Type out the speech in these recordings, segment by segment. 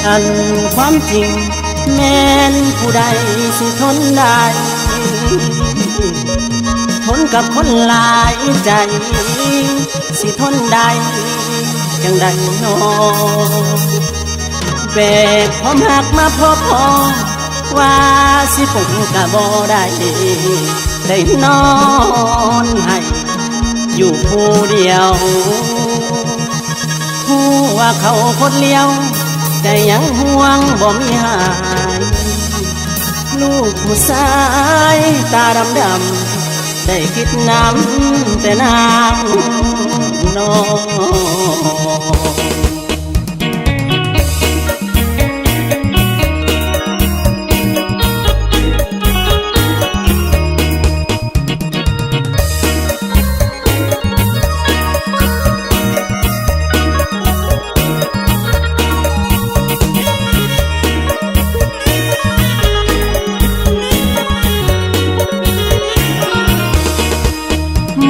อันความจริงแม้นผู้ใดสิทนได้ทนกับคนหลายใจสิทนได้จังใดน้อแบกความหักมาพอว่าสิผมกะบ่ได้นอนให้อยู่ผู้เดียวผู้ว่าเขาคนเลี้ยวใจยังห่วงบ่มีหายลูกผู้ชายตาดำได้คิดน้ำแต่น้ำนอง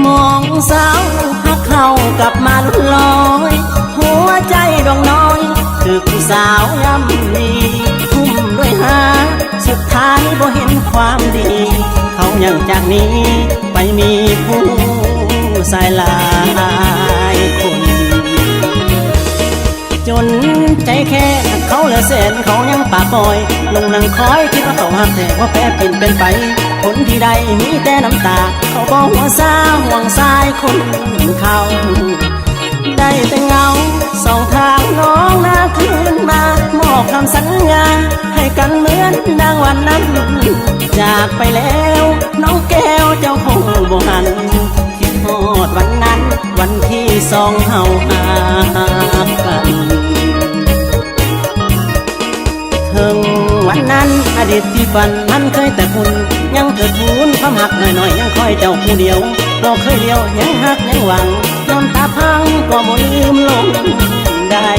มองสาวหักเข้ากับมาลุ่นลอยหัวใจดวงน้อยคือผู้สาวย่ำมีทุ่มด้วยหาสุดท้ายบ่เห็นความดีเขายังจากนี้ไปมีผู้สายหลายคนจนใจแค่เขาเหลือแสนเขายังปากปล่อยลงนั่งคอยคิดว่าเขาหักแต่ว่าแพ้เป็นไปผลที่ใดมีแต่น้ำตาเขาบอกหัวซาห่วงสายคนเขาได้แต่เงาสองทางน้องหน้าคืนมามอบคำสัญญาให้กันเหมือนดังวันนั้นจากไปแล้วน้องแก้วเจ้าคงบ่หันคิดฮอดวันนั้นวันที่สองเฮาหากันถึงวันนั้นอดีตที่ฝันมันเคยแต่คุณยังเกิดทูนความหักหน่อยยังคอยเจ้าผู้เดียวเราเคยเดียวยังหักยังหวังน้ำตาพังก็บ่ลืมลงได้